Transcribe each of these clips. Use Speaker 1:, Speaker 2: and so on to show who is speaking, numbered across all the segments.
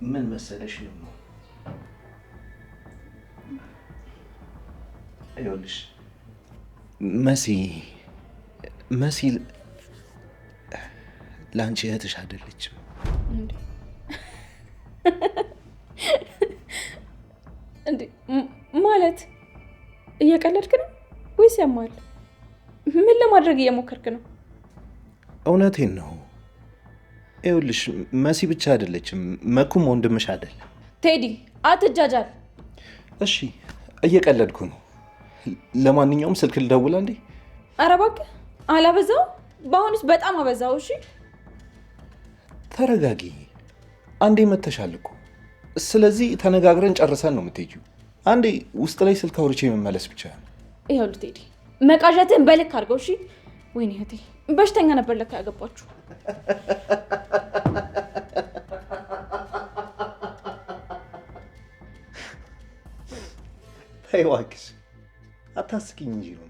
Speaker 1: ምን መሰለሽ ነው ይኸውልሽ መሲ ለአንቺ እህትሽ አይደለችም
Speaker 2: እንዴ ማለት እየቀለድክ ነው ወይስ ያማል? ምን ለማድረግ እየሞከርክ ነው?
Speaker 1: እውነቴን ነው። ይኸውልሽ መሲ ብቻ አይደለችም፣ መኩም ወንድምሽ አይደለም።
Speaker 2: ቴዲ አትጃጃል።
Speaker 1: እሺ እየቀለድኩ ነው። ለማንኛውም ስልክ ልደውላ እንዴ?
Speaker 2: ኧረ እባክህ አላበዛው? በአሁኑስ በጣም አበዛው። እሺ
Speaker 1: ተረጋጊ። አንዴ መተሻል እኮ። ስለዚህ ተነጋግረን ጨርሰን ነው የምትሄጂው። አንዴ ውስጥ ላይ ስልክ አውርቼ መመለስ ብቻ ነው።
Speaker 2: ይኸውልህ ቴዲ መቃዠትህን በልክ አድርገው። እሺ ወይኔ እህቴ በሽተኛ ነበር ለካ ያገባችሁ።
Speaker 1: ተይ እባክሽ አታስቂኝ እንጂ ነው።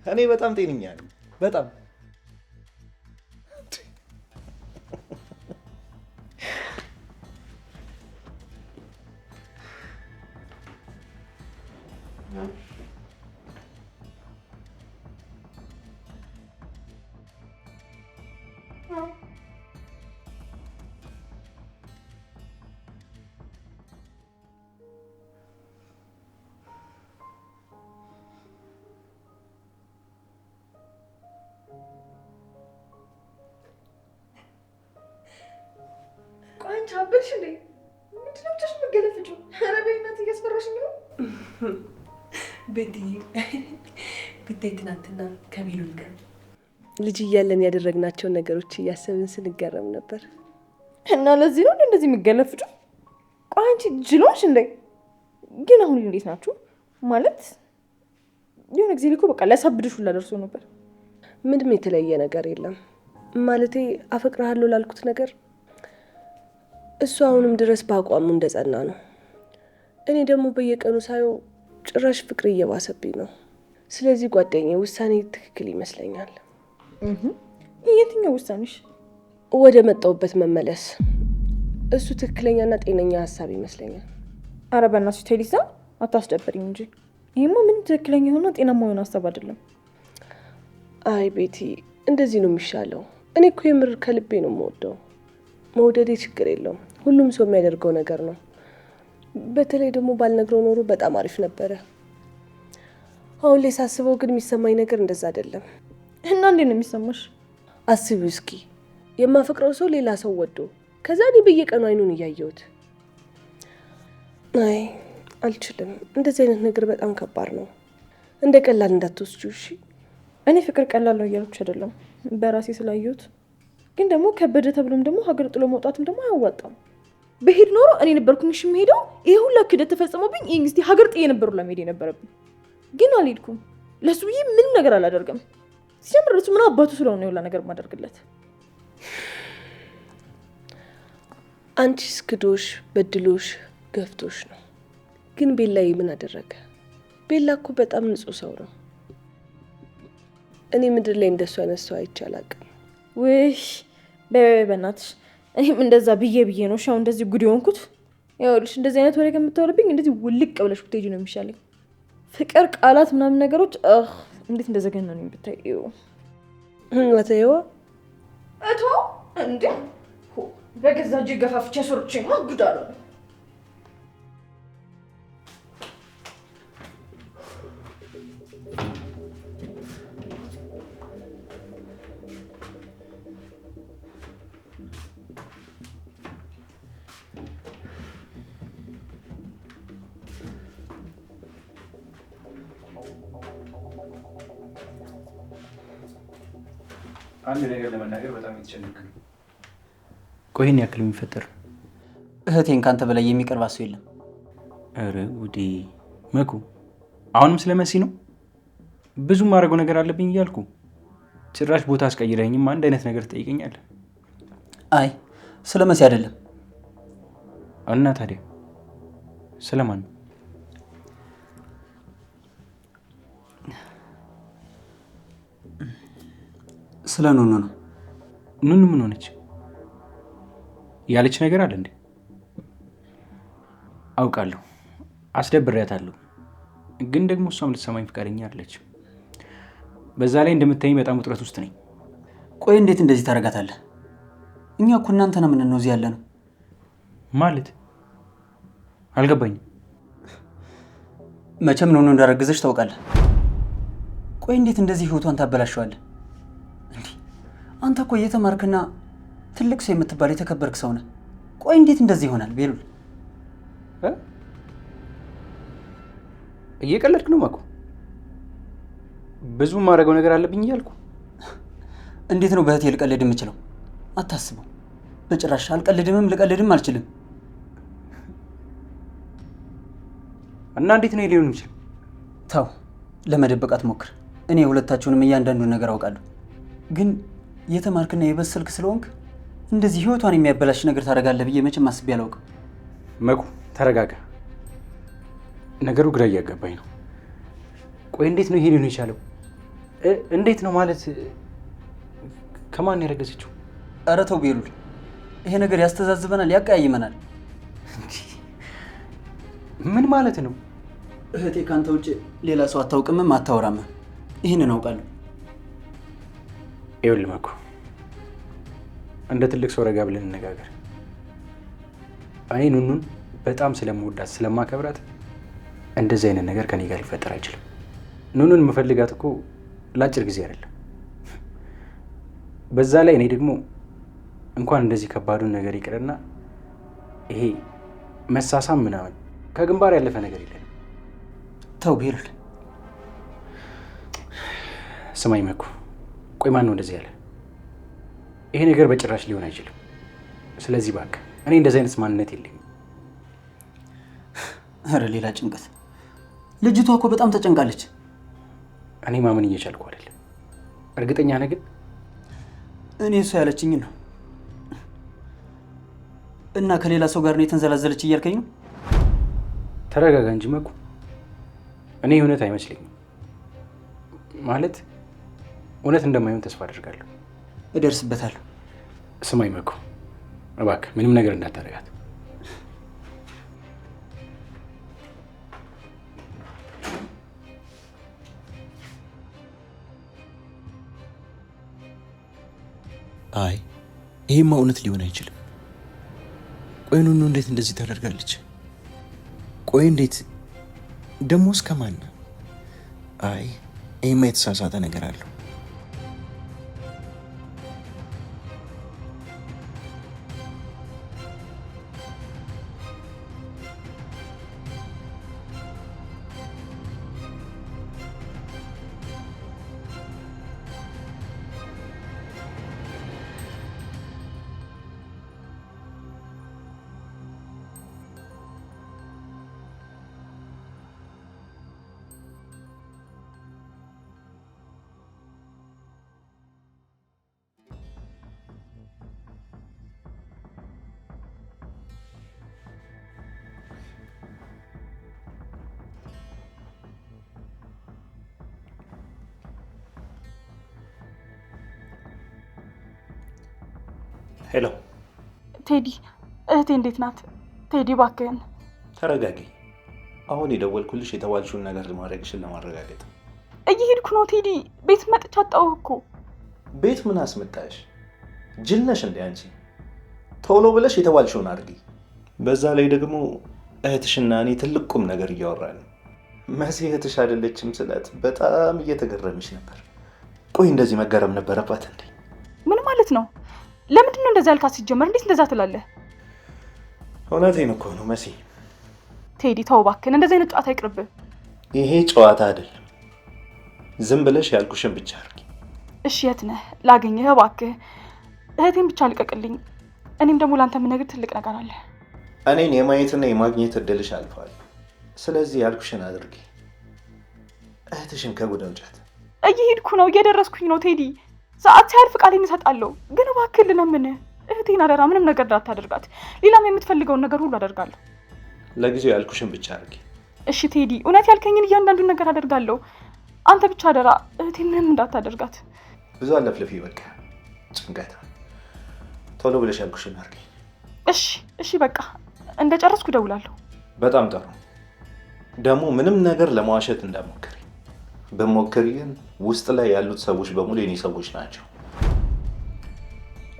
Speaker 1: እኔ በጣም ጤነኛ ነኝ። በጣም
Speaker 3: አበልሽ እንዴ? ምንድን ነው ብቻሽ መገለፍጭው? ኧረ በይ እናትዬ እያስፈራሽኝ ነው።
Speaker 4: ብታይ ትናንትና ከሚሉን ጋር ልጅ እያለን ያደረግናቸውን ነገሮች እያሰብን ስንገረም ነበር።
Speaker 2: እና ለዚህ ነው እንደዚህ የሚገለፍጭው? ቆይ አንቺ ጅሎሽ እንዴ? ግን አሁን እንዴት ናችሁ? ማለት የሆነ ጊዜ እኮ በቃ ሊያሳብድሽ ሁላ ደርሶ ነበር።
Speaker 4: ምንም የተለየ ነገር የለም። ማለቴ አፈቅርሃለሁ ላልኩት ነገር እሱ አሁንም ድረስ በአቋሙ እንደጸና ነው። እኔ ደግሞ በየቀኑ ሳየው ጭራሽ ፍቅር እየባሰብኝ ነው። ስለዚህ ጓደኛዬ ውሳኔ ትክክል ይመስለኛል።
Speaker 2: የትኛው ውሳኔሽ?
Speaker 4: ወደ መጣሁበት መመለስ። እሱ ትክክለኛና ጤነኛ ሀሳብ ይመስለኛል።
Speaker 2: ኧረ በእናትሽ ቴሊሳ አታስደብሪኝ እንጂ ይሄማ ምንም ትክክለኛ የሆነ ጤናማ የሆነ ሀሳብ አይደለም።
Speaker 4: አይ ቤቲ እንደዚህ ነው የሚሻለው። እኔ እኮ የምር ከልቤ ነው የምወደው። መውደዴ ችግር የለውም፣ ሁሉም ሰው የሚያደርገው ነገር ነው። በተለይ ደግሞ ባልነግረው ኖሮ በጣም አሪፍ ነበረ። አሁን ላይ ሳስበው ግን የሚሰማኝ ነገር እንደዛ አይደለም።
Speaker 2: እና እንዴት ነው የሚሰማሽ?
Speaker 4: አስቢው እስኪ የማፈቅረው ሰው ሌላ ሰው ወዶ ከዛ እኔ በየቀኑ አይኑን እያየሁት። አይ አልችልም። እንደዚህ አይነት ነገር በጣም ከባድ ነው። እንደ ቀላል እንዳትወስጂው እሺ።
Speaker 2: እኔ ፍቅር ቀላል ነው እያልኩሽ አይደለም፣ በራሴ ስላየሁት። ግን ደግሞ ከበደ ተብሎም ደግሞ ሀገር ጥሎ መውጣትም ደግሞ አያዋጣም። በሄድ ኖሮ እኔ ነበርኩኝ እሺ የምሄደው። ይሄ ሁላ ክደት ተፈጸመብኝ። ይሄን እስቲ ሀገር ጥዬ ነበር ለመሄድ የነበረብኝ፣ ግን አልሄድኩም። ለሱ ብዬ ምንም ነገር አላደርግም። ሲጀምር እሱ ምን አባቱ ስለሆነ የሁላ ነገር ማደርግለት።
Speaker 4: አንቺስ ክዶሽ በድሎሽ ገፍቶሽ ነው። ግን ቤላዬ ምን አደረገ? ቤላ እኮ በጣም ንጹህ ሰው ነው። እኔ ምድር ላይ እንደሱ አይነት ሰው አይቼ አላውቅም።
Speaker 2: ውይ በእናትሽ እኔም እንደዛ ብዬ ነው ሻው እንደዚህ ጉድ የሆንኩት። ይኸውልሽ እንደዚህ አይነት ወሬ ከምታወሪብኝ እንደዚህ ውልቅ ብለሽ ብትሄጂ ነው የሚሻለኝ። ፍቅር ቃላት ምናምን ነገሮች እንዴት እንደዘገነኑኝ ብታይ።
Speaker 4: ወተይዋ
Speaker 2: እቶ እንዴ በገዛ እጄ ገፋፍቼ ሶርቼ ጉድ አለ።
Speaker 5: አንድ ነገር ለመናገር በጣም የተጨነቀ ነው። ቆይ ይሄን ያክል የሚፈጠር
Speaker 6: እህቴን ካንተ በላይ የሚቀርባት ሰው የለም።
Speaker 5: ኧረ ጉዴ መኩ፣ አሁንም ስለ መሲ ነው? ብዙ ማድረገው ነገር አለብኝ እያልኩ ጭራሽ ቦታ አስቀይረኝም አንድ አይነት ነገር ትጠይቀኛለህ።
Speaker 6: አይ ስለ መሲ አይደለም።
Speaker 5: እና ታዲያ ስለማን ነው?
Speaker 6: ስለ ኑኑ ነው።
Speaker 5: ኑኑ ምን ሆነች? ያለች ነገር አለ እንዴ? አውቃለሁ፣ አስደብሬያታለሁ። ግን ደግሞ እሷም ልትሰማኝ ፈቃደኛ አለች። በዛ ላይ እንደምታይኝ በጣም ውጥረት ውስጥ ነኝ።
Speaker 6: ቆይ እንዴት እንደዚህ ታደርጋታለህ? እኛ እኮ እናንተ ነው የምንነው እዚህ ያለ ነው
Speaker 5: ማለት አልገባኝም።
Speaker 6: መቼም ነው እንዳረገዘች ታውቃለህ። ቆይ እንዴት እንደዚህ ህይወቷን ታበላሸዋለህ? እንዴ አንተ እኮ እየተማርክና ትልቅ ሰው የምትባል የተከበርክ ሰው ነህ። ቆይ እንዴት እንደዚህ ይሆናል? ቤሉል
Speaker 5: እየቀለድክ ነው መኩ? ብዙ ማድረገው ነገር አለብኝ እያልኩ።
Speaker 6: እንዴት ነው በእህቴ ልቀልድ የምችለው? አታስበው። በጭራሽ አልቀልድምም፣ ልቀልድም አልችልም።
Speaker 5: እና እንዴት ነው ሊሆን ይችላል?
Speaker 6: ተው፣ ለመደበቅ አትሞክር። እኔ ሁለታችሁንም እያንዳንዱን ነገር አውቃለሁ። ግን የተማርክና የበሰልክ ስለሆንክ እንደዚህ ህይወቷን የሚያበላሽ ነገር ታደርጋለህ ብዬ መቼም አስቤ አላውቅም።
Speaker 5: መኩ ተረጋጋ። ነገሩ ግራ እያጋባኝ ነው። ቆይ እንዴት ነው ይሄ ሊሆን የቻለው? እንዴት ነው ማለት? ከማን ያረገዘችው?
Speaker 6: ኧረ ተው ቤሉል፣ ይሄ ነገር ያስተዛዝበናል፣ ያቀያይመናል።
Speaker 5: ምን ማለት ነው?
Speaker 6: እህቴ ካንተ ውጭ ሌላ ሰው አታውቅምም አታወራምም። ይህንን አውቃለሁ።
Speaker 5: ይኸውልህ መኩ፣ እንደ ትልቅ ሰው ረጋ ብለን እንነጋገር። እኔ ኑኑን በጣም ስለምወዳት ስለማከብራት እንደዚህ አይነት ነገር ከኔ ጋር ሊፈጠር አይችልም። ኑኑን የምፈልጋት እኮ ለአጭር ጊዜ አይደለም። በዛ ላይ እኔ ደግሞ እንኳን እንደዚህ ከባዱን ነገር ይቅርና ይሄ መሳሳም ምናምን ከግንባር ያለፈ ነገር የለንም።
Speaker 6: ተው ቤሉል።
Speaker 5: ስማኝ መኩ፣ ቆይ ማን ነው እንደዚህ ያለ? ይሄ ነገር በጭራሽ ሊሆን አይችልም። ስለዚህ እባክህ፣ እኔ እንደዚህ አይነት ማንነት የለኝም።
Speaker 6: ኧረ ሌላ ጭንቀት። ልጅቷ እኮ በጣም ተጨንቃለች።
Speaker 5: እኔ ማመን እየቻልኩ አይደለም። እርግጠኛ ነህ ግን?
Speaker 6: እኔ እሷ ያለችኝ ነው። እና ከሌላ ሰው ጋር ነው የተንዘላዘለች እያልከኝ ነው?
Speaker 5: ተረጋጋ እንጂ መኩ። እኔ እውነት አይመስለኝም። ማለት እውነት እንደማይሆን ተስፋ አድርጋለሁ።
Speaker 6: እደርስበታለሁ።
Speaker 5: ስማኝ መኩ፣ እባክህ ምንም ነገር እንዳታደርጋት።
Speaker 1: አይ ይሄማ እውነት ሊሆን አይችልም። ቆይ ኑኑ እንዴት እንደዚህ ታደርጋለች? ቆይ እንዴት ደግሞ እስከማን? አይ ይሄማ የተሳሳተ ነገር አለው። ሄሎ
Speaker 2: ቴዲ፣ እህቴ እንዴት ናት? ቴዲ እባክህን
Speaker 1: ተረጋጊ። አሁን የደወልኩልሽ የተባልሽውን ነገር ማድረግሽን ለማረጋገጥ።
Speaker 2: እየሄድኩ ነው ቴዲ። ቤት መጥቻ አጣሁህ እኮ።
Speaker 1: ቤት ምን አስመጣሽ? ጅል ነሽ እንዴ አንቺ? ቶሎ ብለሽ የተባልሽውን አድርጊ። በዛ ላይ ደግሞ እህትሽና እኔ ትልቅ ቁም ነገር እያወራን ነው። መሲ እህትሽ አይደለችም ስላት በጣም እየተገረመች ነበር። ቆይ እንደዚህ መገረም ነበረባት እንዴ?
Speaker 2: ምን ማለት ነው? ለምንድን ነው እንደዛ ያልካት? ሲጀመር እንዴት እንደዛ ትላለህ?
Speaker 1: እውነቴን እኮ ነው መሲ።
Speaker 2: ቴዲ ተው እባክህን፣ እንደዚህ አይነት ጨዋታ አይቅርብህ።
Speaker 1: ይሄ ጨዋታ አይደለም። ዝም ብለሽ ያልኩሽን ብቻ አድርጊ።
Speaker 2: እሺ የት ነህ? ላገኘህ እባክህ። እህቴን ብቻ ልቀቅልኝ። እኔም ደግሞ ለአንተ የምነግርህ ትልቅ ነገር አለ።
Speaker 1: እኔን የማየትና የማግኘት እድልሽ አልፏል። ስለዚህ ያልኩሽን አድርጊ። እህትሽን ከጉድ አውጫት።
Speaker 2: እየሄድኩ ነው፣ እየደረስኩኝ ነው ቴዲ። ሰዓት ሲያልፍ ቃሌን እሰጣለሁ። ግን እባክህ ልለምንህ፣ እህቴን አደራ፣ ምንም ነገር እንዳታደርጋት። ሌላም የምትፈልገውን ነገር ሁሉ አደርጋለሁ።
Speaker 1: ለጊዜው ያልኩሽን ብቻ አድርጊ።
Speaker 2: እሺ ቴዲ፣ እውነት ያልከኝን እያንዳንዱን ነገር አደርጋለሁ። አንተ ብቻ አደራ፣ እህቴን ምንም እንዳታደርጋት።
Speaker 1: ብዙ አለፍልፊ፣ በቃ ጭንቀት። ቶሎ ብለሽ ያልኩሽን አድርጊ።
Speaker 2: እሺ በቃ እንደጨረስኩ እደውላለሁ።
Speaker 1: በጣም ጥሩ። ደግሞ ምንም ነገር ለመዋሸት እንዳትሞክሪ። በሞክሪ ግን ውስጥ ላይ ያሉት ሰዎች በሙሉ የኔ ሰዎች ናቸው።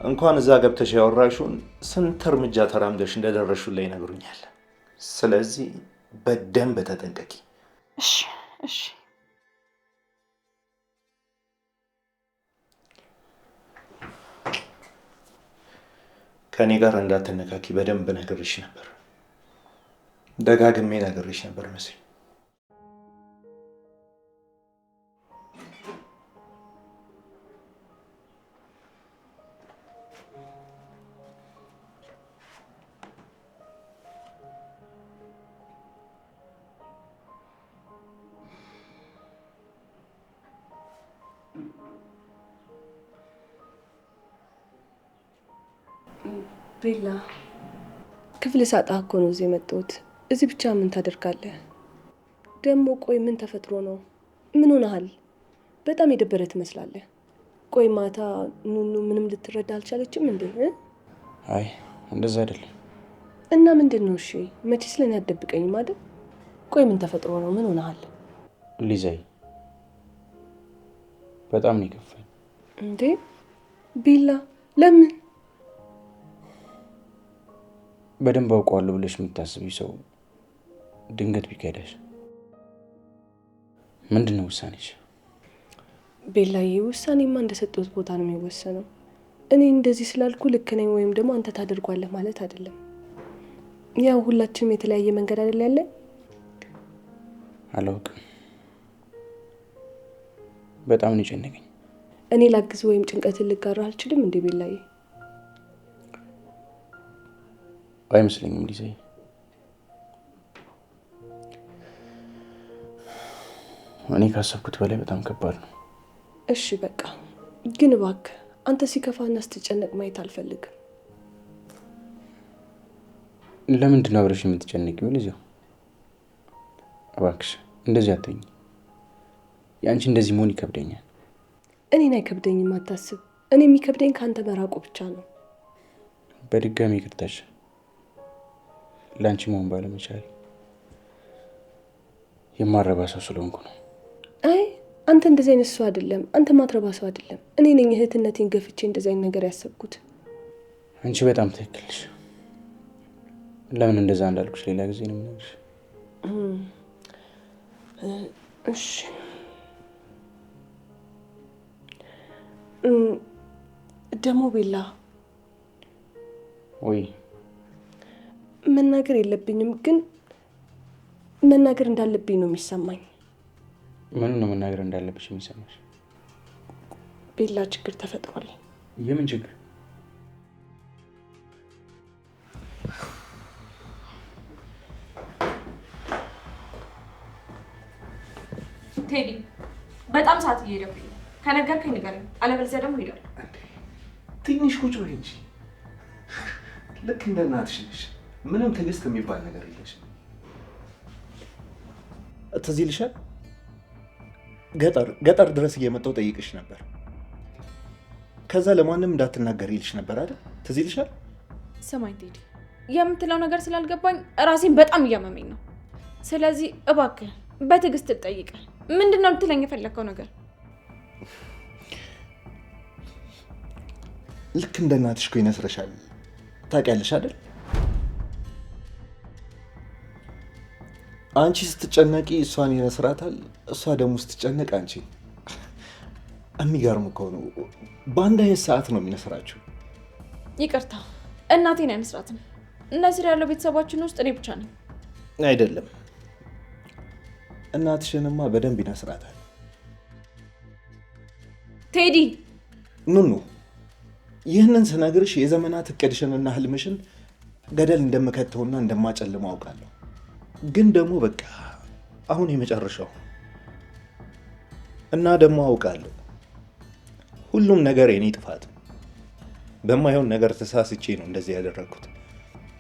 Speaker 1: እንኳን እዛ ገብተሽ ያወራሹን ስንት እርምጃ ተራምደሽ እንደደረሹ ላይ ይነግሩኛል። ስለዚህ በደንብ ተጠንቀቂ።
Speaker 2: እሺ
Speaker 1: ከኔ ጋር እንዳትነካኪ በደንብ ነግሬሽ ነበር። ደጋግሜ ነግሬሽ ነበር መሲ።
Speaker 4: ቤላ ክፍል ሳጣ እኮ ነው እዚህ የመጣሁት። እዚህ ብቻ ምን ታደርጋለህ? ደግሞ ቆይ ምን ተፈጥሮ ነው? ምን ሆነሃል? በጣም የደበረ ትመስላለህ። ቆይ ማታ ኑኑ ምንም ልትረዳ አልቻለችም እንዴ?
Speaker 5: አይ እንደዛ አይደለም።
Speaker 4: እና ምንድን ነው? እሺ መቼ ስለኔ አትደብቀኝም አይደል? ቆይ ምን ተፈጥሮ ነው? ምን ሆነሃል?
Speaker 5: ሊዛይ በጣም ነው የከፋኝ።
Speaker 4: እንዴ ቤላ ለምን?
Speaker 5: በደንብ አውቀዋለሁ ብለሽ የምታስቢ ሰው ድንገት ቢከዳሽ ምንድን ነው ውሳኔሽ?
Speaker 4: ቤላዬ ውሳኔማ እንደሰጠሁት ቦታ ነው የሚወሰነው። እኔ እንደዚህ ስላልኩ ልክ ነኝ ወይም ደግሞ አንተ ታደርጓለህ ማለት አይደለም። ያው ሁላችንም የተለያየ መንገድ አይደል ያለን።
Speaker 5: አላውቅም፣ በጣም ነው የጨነቀኝ።
Speaker 4: እኔ ላግዝ ወይም ጭንቀትን ልጋራ አልችልም እንዴ ቤላዬ?
Speaker 5: አይመስለኝም ሊዛይ። እኔ ካሰብኩት በላይ በጣም ከባድ ነው።
Speaker 4: እሺ በቃ ግን እባክህ አንተ ሲከፋና ስትጨነቅ ማየት አልፈልግም።
Speaker 5: ለምንድን ነው አብረሽ የምትጨነቂው ሊዛይ? እባክሽ እንደዚህ አትይኝ። የአንቺ እንደዚህ መሆን ይከብደኛል።
Speaker 4: እኔን አይከብደኝም፣ አታስብ። እኔ የሚከብደኝ ከአንተ መራቁ ብቻ ነው።
Speaker 5: በድጋሚ ይቅርታሽ ለአንቺ መሆን ባለመቻል የማረባ ሰው ስለሆንኩ ነው።
Speaker 4: አይ አንተ እንደዚህ አይነት ሰው አይደለም። አንተ ማትረባ ሰው አይደለም። እኔ ነኝ እህትነቴን ገፍቼ እንደዚህ አይነት ነገር ያሰብኩት።
Speaker 5: አንቺ በጣም ትክክልሽ። ለምን እንደዛ እንዳልኩሽ ሌላ ጊዜ ነው የምነግርሽ።
Speaker 4: እሺ ደግሞ ቤላ
Speaker 5: ወይ
Speaker 4: መናገር የለብኝም ግን መናገር እንዳለብኝ ነው የሚሰማኝ።
Speaker 5: ምን ነው መናገር እንዳለብሽ የሚሰማሽ?
Speaker 4: ቤላ ችግር ተፈጥሯል።
Speaker 5: የምን ችግር?
Speaker 2: ቴዲ በጣም ሰዓት እየሄደብኝ ነው። ከነገርከኝ ንገረኝ፣ አለበለዚያ ደግሞ እሄዳለሁ።
Speaker 1: ትንሽ ቁጭ በይ እንጂ። ልክ እንደ እናትሽ ነሽ። ምንም ትዕግስት የሚባል ነገር የለሽም። ትዝ ይልሻል? ገጠር ድረስ እየመጣሁ ጠይቅሽ ነበር። ከዛ ለማንም እንዳትናገር ይልሽ ነበር አይደል? ትዝ ይልሻል?
Speaker 2: ስማኝ ቴዲ፣ የምትለው ነገር ስላልገባኝ ራሴን በጣም እያመመኝ ነው። ስለዚህ እባክህ በትዕግስት ልጠይቅህ። ምንድን ነው ልትለኝ የፈለግከው ነገር?
Speaker 1: ልክ እንደ እናትሽ እኮ ይነስረሻል። ታውቂያለሽ አይደል? አንቺ ስትጨነቂ እሷን ይነስራታል፣ እሷ ደግሞ ስትጨነቅ አንቺ። የሚገርም እኮ ነው። በአንድ አይነት ሰዓት ነው የሚነስራችሁ።
Speaker 2: ይቅርታ እናቴን አይነስራትም። እነዚህ ያለው ቤተሰባችን ውስጥ እኔ ብቻ ነኝ።
Speaker 1: አይደለም፣ እናትሽንማ በደንብ ይነስራታል።
Speaker 2: ቴዲ
Speaker 1: ኑኑ፣ ይህንን ስነግርሽ የዘመናት እቅድሽንና ህልምሽን ገደል እንደምከተውና እንደማጨልም አውቃለሁ። ግን ደግሞ በቃ አሁን የመጨረሻው እና ደግሞ አውቃለሁ ሁሉም ነገር የኔ ጥፋት፣ በማይሆን ነገር ተሳስቼ ነው እንደዚህ ያደረኩት።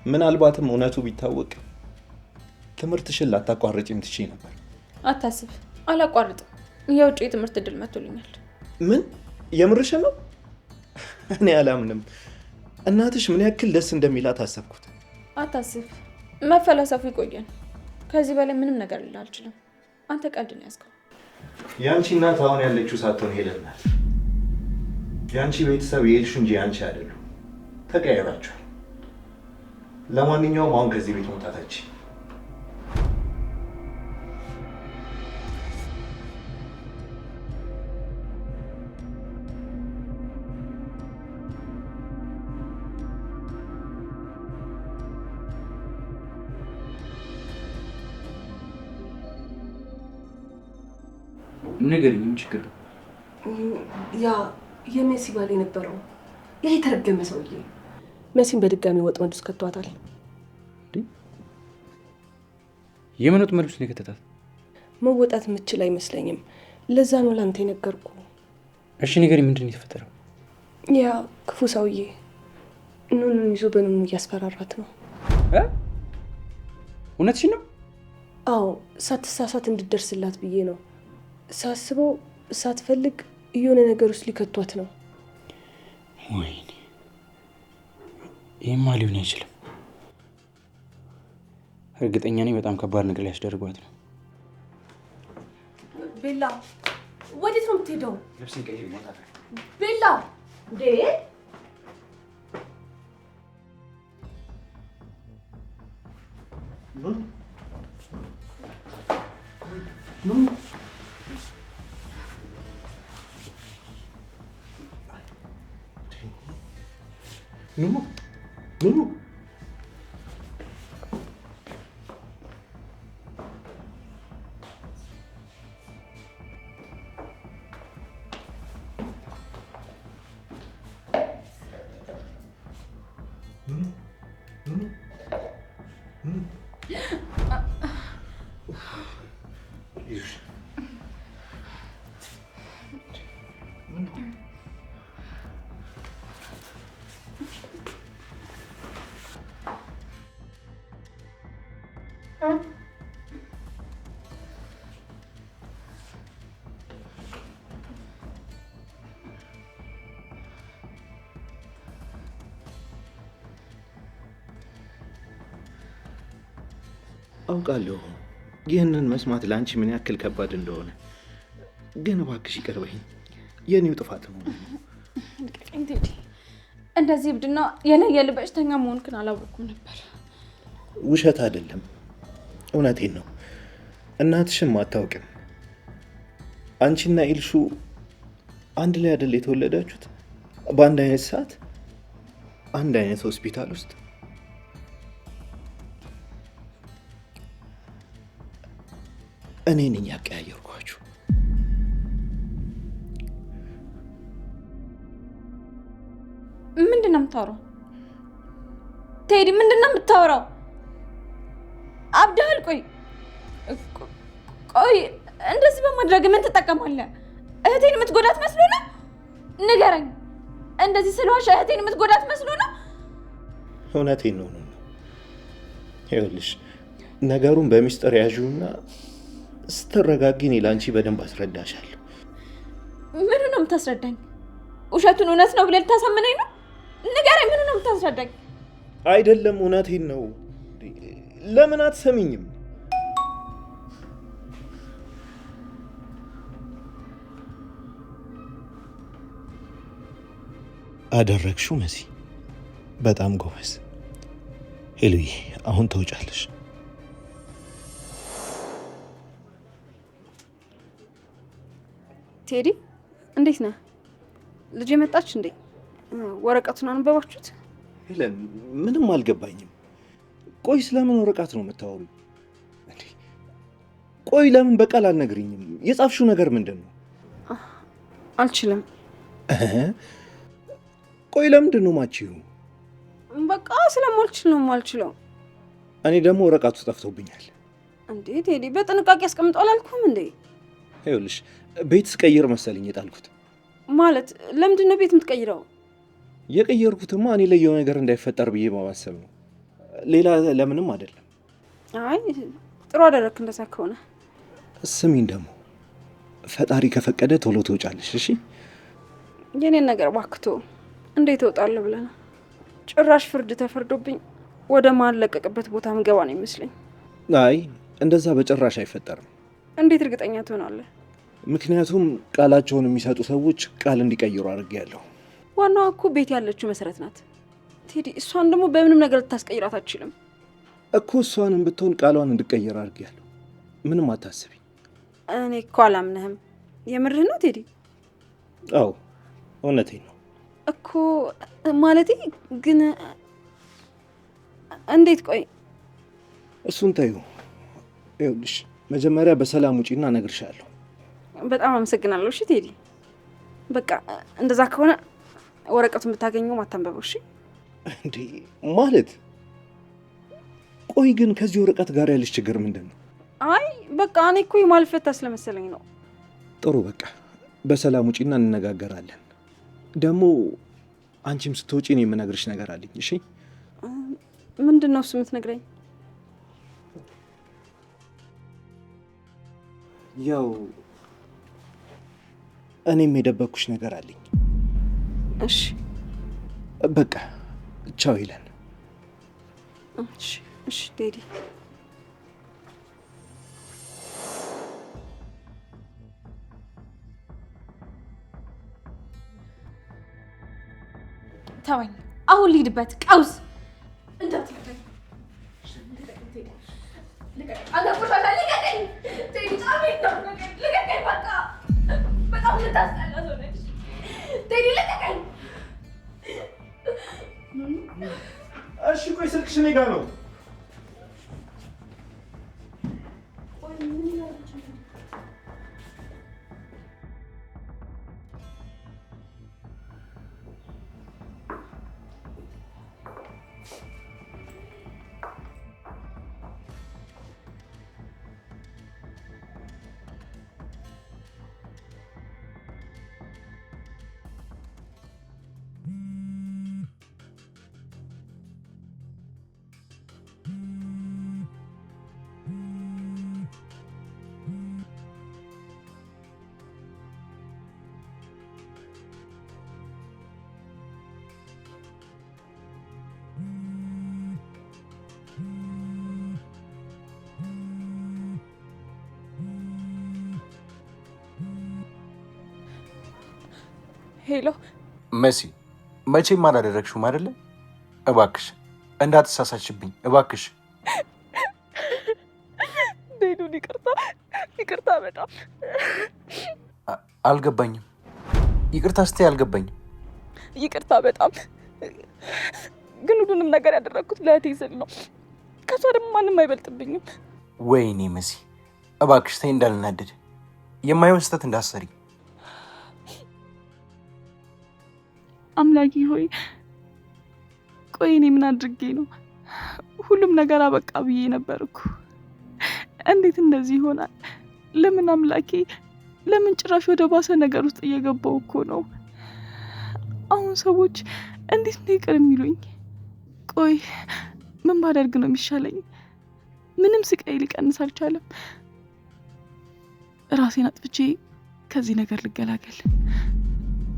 Speaker 1: ምናልባትም እውነቱ ቢታወቅ ትምህርትሽን ላታቋርጪም ትችይ ነበር።
Speaker 2: አታስብ፣ አላቋርጥም። የውጭ የትምህርት እድል መጥቶልኛል።
Speaker 1: ምን? የምርሽን ነው? እኔ አላምንም። እናትሽ ምን ያክል ደስ እንደሚላት አሰብኩት።
Speaker 2: አታስብ፣ መፈላሰፉ ይቆየን። ከዚህ በላይ ምንም ነገር ልል አልችልም። አንተ ቀልድ ነው ያዝከው።
Speaker 1: የአንቺ እናት አሁን ያለችው ሳትሆን ሄለን ናት። የአንቺ ቤተሰብ የኤልሹ እንጂ የአንቺ አይደሉም። ተቀያይራችኋል። ለማንኛውም አሁን ከዚህ ቤት መውጣታችን
Speaker 5: ነገር ምን ችግር ነው?
Speaker 4: ያ የሜሲ ባል የነበረው ያ የተረገመ ሰውዬ መሲን በድጋሚ ወጥመድ ውስጥ ከቷታል።
Speaker 5: የምን ወጥመድ ውስጥ ነው የከተታት?
Speaker 4: መወጣት የምትችል አይመስለኝም። ለዛ ነው ላንተ የነገርኩ።
Speaker 5: እሺ ንገሪኝ፣ ምንድን ነው የተፈጠረው?
Speaker 4: ያ ክፉ ሰውዬ ኑኑን ይዞ በኑኑ እያስፈራራት ነው።
Speaker 5: እውነትሽን ነው?
Speaker 4: አዎ፣ ሳትሳሳት እንድደርስላት ብዬ ነው። ሳስበው ሳትፈልግ የሆነ ነገር ውስጥ ሊከቷት ነው።
Speaker 5: ወይኔ ይህማ ሊሆን አይችልም። እርግጠኛ ነኝ በጣም ከባድ ነገር ሊያስደርጓት ነው።
Speaker 4: ቤላ ወዴት ነው የምትሄደው?
Speaker 5: ልብስን ቀይሪ ሞታ።
Speaker 4: ቤላ እንዴ!
Speaker 1: ኑኑ አውቃለሁ ይህንን መስማት ለአንቺ ምን ያክል ከባድ እንደሆነ፣ ግን እባክሽ ይቅር በይኝ። የኔው ጥፋት ነው።
Speaker 2: ልቀቀኝ ቴዲ። እንደዚህ እብድና የለየል በሽተኛ መሆንክን አላወቅኩም ነበር።
Speaker 1: ውሸት አይደለም፣ እውነቴን ነው። እናትሽም አታውቅም። አንቺና ኤልሹ አንድ ላይ አይደል የተወለዳችሁት? በአንድ አይነት ሰዓት፣ አንድ አይነት ሆስፒታል ውስጥ። እኔ ነኝ ያቀያየርኳችሁ።
Speaker 2: ምንድን ነው የምታወራው ቴዲ? ምንድን ነው የምታወራው? አብዳል። ቆይ እንደዚህ በማድረግ ምን ትጠቀማለህ? እህቴን የምትጎዳት መስሎ ነው? ንገረኝ። እንደዚህ ስለዋሻ እህቴን የምትጎዳት መስሎ ነው?
Speaker 1: እውነቴን ነው። ይኸውልሽ ነገሩን በሚስጥር ያዥውና ስትረጋጊ እኔ ለአንቺ በደንብ አስረዳሻለሁ።
Speaker 2: ምኑ ነው የምታስረዳኝ? ውሸቱን እውነት ነው ብለህ ልታሳምነኝ ነው? ንገረኝ፣ ምኑ ነው የምታስረዳኝ?
Speaker 1: አይደለም፣ እውነቴን ነው። ለምን አትሰሚኝም? አደረግሽው መሲ፣ በጣም ጎበዝ። ሄሉዬ አሁን ተውጫለሽ።
Speaker 3: ቴዲ እንዴት ነህ? ልጅ የመጣች እንዴ? ወረቀቱን አንበባችሁት?
Speaker 1: ሄለን ምንም አልገባኝም። ቆይ ስለምን ወረቀት ነው የምታወሩ? ቆይ ለምን በቃል አልነግሪኝም? የጻፍሽው ነገር ምንድን ነው?
Speaker 3: አልችልም።
Speaker 1: ቆይ ለምንድን ነው ማችው?
Speaker 3: በቃ ስለማልችል ነው የማልችለው።
Speaker 1: እኔ ደግሞ ወረቀቱ ጠፍቶብኛል።
Speaker 3: እንዴ ቴዲ በጥንቃቄ አስቀምጠው አላልኩም እንዴ?
Speaker 1: ይኸውልሽ ቤት ስቀይር መሰለኝ የጣልኩት።
Speaker 3: ማለት ለምንድን ነው ቤት የምትቀይረው?
Speaker 1: የቀየርኩትማ እኔ ላይ የሆነ ነገር እንዳይፈጠር ብዬ በማሰብ ነው። ሌላ ለምንም አይደለም።
Speaker 3: አይ ጥሩ አደረግክ እንደዛ ከሆነ።
Speaker 1: ስሚኝ ደግሞ ፈጣሪ ከፈቀደ ቶሎ ትወጫለሽ። እሺ
Speaker 3: የኔን ነገር ባክቶ እንዴት እወጣለሁ ብለህ ነው?
Speaker 7: ጭራሽ ፍርድ ተፈርዶብኝ ወደ ማለቀቅበት ቦታ ምገባ ነው ይመስለኝ።
Speaker 1: አይ እንደዛ በጭራሽ አይፈጠርም።
Speaker 7: እንዴት እርግጠኛ ትሆናለህ?
Speaker 1: ምክንያቱም ቃላቸውን የሚሰጡ ሰዎች ቃል እንዲቀይሩ አድርጌያለሁ።
Speaker 7: ዋናዋ እኮ ቤት ያለችው መሰረት ናት ቴዲ። እሷን ደግሞ በምንም ነገር ልታስቀይራት አትችልም
Speaker 1: እኮ። እሷንም ብትሆን ቃሏን እንድቀይር አድርጌያለሁ። ምንም አታስቢ።
Speaker 7: እኔ እኮ አላምንህም። የምርህ ነው ቴዲ?
Speaker 1: አዎ እውነቴን ነው
Speaker 7: እኮ። ማለቴ ግን እንዴት? ቆይ
Speaker 1: እሱን ተይው። ይኸውልሽ መጀመሪያ በሰላም ውጪና እነግርሻለሁ።
Speaker 7: በጣም አመሰግናለሁ። እሺ ቴዲ፣ በቃ እንደዛ ከሆነ ወረቀቱን ብታገኘው ማታንበበው። እሺ
Speaker 1: እንዴ ማለት? ቆይ ግን ከዚህ ወረቀት ጋር ያለሽ ችግር ምንድን ነው?
Speaker 7: አይ በቃ እኔ እኮ የማልፈታ ስለመሰለኝ ነው።
Speaker 1: ጥሩ በቃ በሰላም ውጪና እንነጋገራለን። ደግሞ አንቺም ስትወጪ እኔ የምነግርሽ ነገር አለኝ። እሺ
Speaker 7: ምንድን ነው እሱ የምትነግረኝ?
Speaker 1: ያው እኔም የደበኩሽ ነገር አለኝ።
Speaker 7: እሺ
Speaker 1: በቃ ቻው ይለን።
Speaker 7: እሺ እሺ ቴዲ።
Speaker 2: ተወኝ፣ አሁን ልሂድበት። ቀውስ እንዳትለቀኝ።
Speaker 3: አንተ ቆሻሻ ልቀቀኝ! ቴዲ ጫሜን ነው ልቀቀኝ! በቃ በጣም የምታስጠላ ሰው ነች። ቴዲ ልቀቀኝ!
Speaker 1: እሺ ቆይ ስልክሽ እኔ ጋር ነው።
Speaker 7: ሄሎ
Speaker 5: መሲ፣ መቼም አላደረግሽውም አይደለ? እባክሽ እንዳትሳሳችብኝ እባክሽ።
Speaker 7: ዴዱን ይቅርታ፣ ይቅርታ በጣም
Speaker 5: አልገባኝም። ይቅርታ ስትይ አልገባኝም።
Speaker 7: ይቅርታ በጣም ግን ሁሉንም ነገር ያደረግኩት ለእህቴ ስል ነው። ከሷ ደግሞ ማንም አይበልጥብኝም።
Speaker 5: ወይኔ መሲ እባክሽ ተይ፣ እንዳልናደድ የማይሆን ስህተት እንዳሰሪ።
Speaker 7: አምላኪ ሆይ ቆይ እኔ ምን አድርጌ ነው? ሁሉም ነገር አበቃ ብዬ ነበርኩ። እንዴት እንደዚህ ይሆናል? ለምን አምላኬ፣ ለምን ጭራሽ ወደ ባሰ ነገር ውስጥ እየገባው እኮ ነው። አሁን ሰዎች እንዴት ነው ይቅር የሚሉኝ? ቆይ ምን ባደርግ ነው የሚሻለኝ? ምንም ስቃይ ሊቀንስ አልቻለም። ራሴን አጥፍቼ ከዚህ ነገር ልገላገል።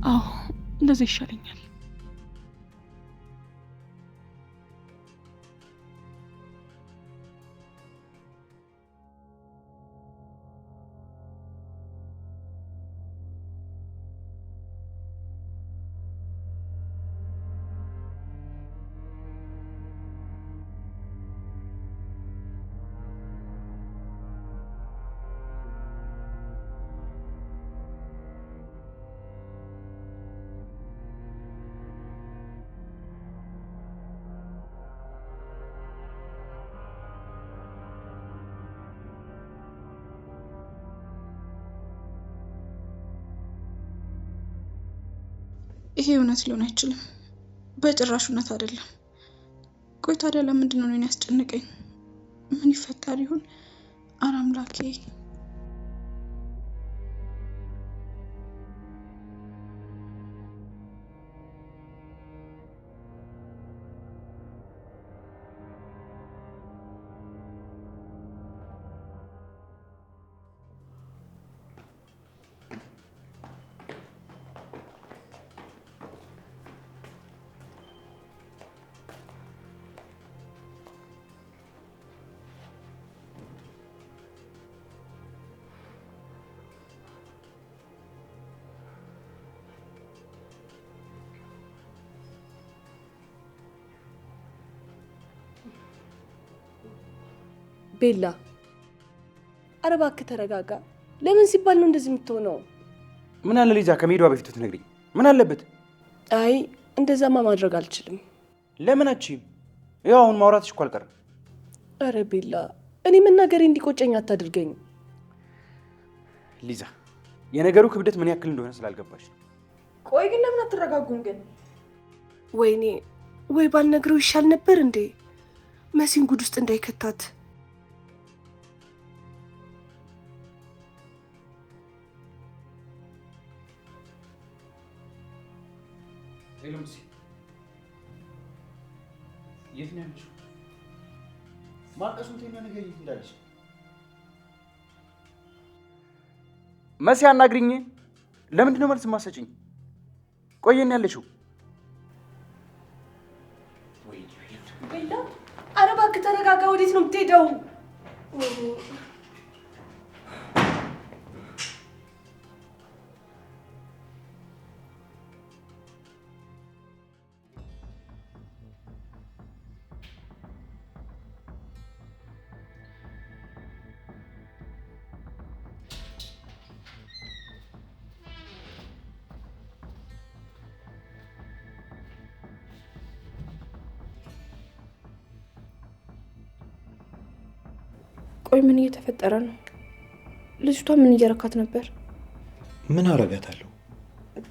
Speaker 7: አዎ እንደዛ ይሻለኛል።
Speaker 3: ይሄ እውነት ሊሆን አይችልም። በጭራሽ እውነት አይደለም። ቆይ ታዲያ ለምንድን ነው እኔን ያስጨነቀኝ? ምን ይፈጠር ይሆን? ኧረ አምላኬ።
Speaker 4: ቤላ ኧረ እባክህ ተረጋጋ። ለምን ሲባል ነው እንደዚህ የምትሆነው?
Speaker 5: ምን አለ ሊዛ ከመሄዷ በፊት ትነግሪኝ። ምን አለበት?
Speaker 4: አይ እንደዛማ ማድረግ አልችልም።
Speaker 5: ለምን አትችይም? ያው አሁን ማውራትሽ እኮ አልቀረም።
Speaker 4: ኧረ ቤላ እኔ መናገሬ እንዲቆጨኝ አታድርገኝ።
Speaker 5: ሊዛ የነገሩ ክብደት ምን ያክል እንደሆነ ስላልገባሽ ነው።
Speaker 2: ቆይ ግን ለምን አትረጋጉም ግን?
Speaker 4: ወይኔ ወይ ባልነግረው ይሻል ነበር እንዴ? መሲን ጉድ ውስጥ እንዳይከታት።
Speaker 1: የት ነው ያለሽው? ማልቀሱን ተይና ነገር የት እንዳለሽ?
Speaker 5: መሲ አናግሪኝ። ለምንድን ነው መልስ የማትሰጪኝ? ቆየን ያለሽው?
Speaker 4: ቤላ ኧረ እባክህ ተረጋጋ። ወዴት ነው የምትሄደው?
Speaker 2: ቆይ ምን እየተፈጠረ ነው? ልጅቷ ምን እየረካት ነበር?
Speaker 1: ምን አረጋታለሁ?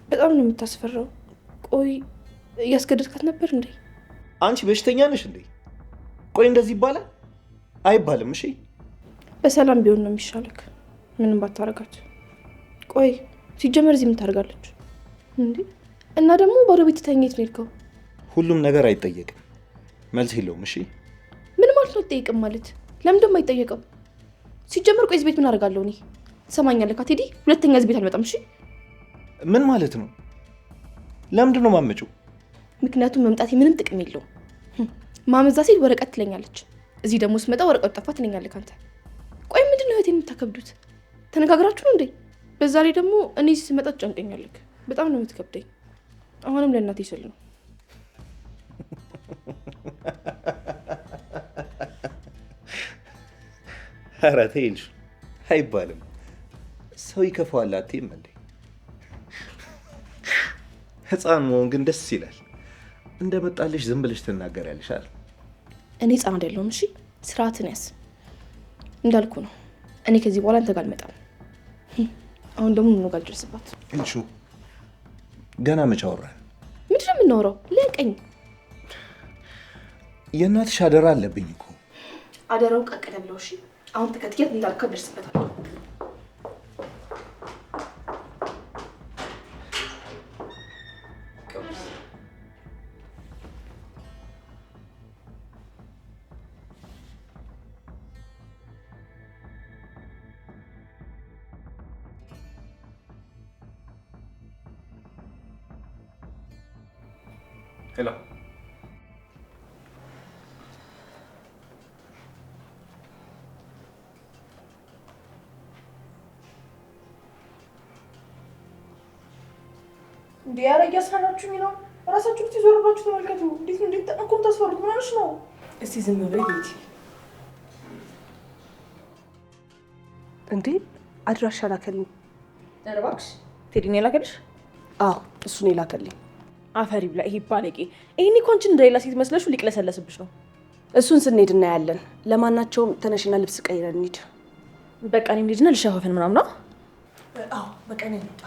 Speaker 2: በጣም ነው የምታስፈራው። ቆይ እያስገደድካት ነበር እንዴ?
Speaker 1: አንቺ በሽተኛ ነሽ እንዴ? ቆይ እንደዚህ ይባላል? አይባልም። እሺ
Speaker 2: በሰላም ቢሆን ነው የሚሻልክ፣ ምንም ባታረጋት። ቆይ ሲጀመር እዚህ ምን ታደርጋለች እንዴ? እና ደግሞ ባዶ ቤት ተኝት ነው የሄድከው?
Speaker 1: ሁሉም ነገር አይጠየቅም፣ መልስ የለውም። እሺ
Speaker 2: ምን ማለት ነው አይጠየቅም ማለት? ለምን ደግሞ አይጠየቅም? ሲጀመር ቆይ እዚህ ቤት ምን አደርጋለሁ እኔ? ትሰማኛለህ ቴዲ? ሁለተኛ እዚህ ቤት አልመጣም። እሺ
Speaker 1: ምን ማለት ነው? ለምንድን ነው ማመጪው?
Speaker 2: ምክንያቱም መምጣቴ ምንም ጥቅም የለውም። ማመዛ ሲል ወረቀት ትለኛለች፣ እዚህ ደግሞ ስመጣ ወረቀቱ ጠፋ ትለኛለህ አንተ። ቆይ ምንድን ነው እህቴን የምታከብዱት? ተነጋግራችሁ ነው እንዴ? በዛ ላይ ደግሞ እኔ ስመጣ ጨንቀኛለህ። በጣም ነው የምትከብደኝ። አሁንም ለእናቴ ስል ነው።
Speaker 1: ኧረ ተይ ልጅ፣ አይባልም። ሰው ይከፋዋል አትይም እንዴ? ህፃን መሆን ግን ደስ ይላል። እንደመጣልሽ ዝም ብለሽ ትናገሪያለሽ አይደል?
Speaker 2: እኔ ህፃን አይደለሁም። እሺ ስርዓትን ያዝ። እንዳልኩ ነው። እኔ ከዚህ በኋላ አንተ ጋር አልመጣም። አሁን ደግሞ ምን ጋር ልደርስባት?
Speaker 1: እንሹ ገና መች አወራን?
Speaker 2: ምንድን ነው የምናወራው? ለቀኝ
Speaker 1: የእናትሽ አደራ አለብኝ እኮ።
Speaker 2: አደራውን ቀቀለ ብለው። እሺ አሁን ተከትያት እንዳልከው ደርስበታል።
Speaker 5: ሄሎ
Speaker 2: እንዴ ያረ እያስፈራችሁኝ ነው። ራሳችሁ እስቲ ዞር ብላችሁ ተመልከቱ። እንዴት ነው እንዴት ተጠንቆም ታስፈሩት? ምን ሆነሽ ነው?
Speaker 4: እስቲ ዝም በይ ቤቲ። እንዴ አድራሻ ላከልኝ።
Speaker 2: ኧረ እባክሽ ቴዲ ነው የላከልሽ?
Speaker 4: አዎ እሱ ነው የላከልኝ።
Speaker 2: አፈሪ ብላ ይሄ ባለቄ። ይሄን እኮ አንቺን እንደሌላ ሴት መስለሽ ሊቅለሰለስብሽ ነው።
Speaker 4: እሱን ስንሄድ እናያለን። ለማናቸውም ተነሽና ልብስ ቀይረን እንሂድ።
Speaker 2: በቃ እኔም ልጅና ልሸፋፈን ምናምን ነው።
Speaker 4: አዎ በቃ እኔ ልውጣ።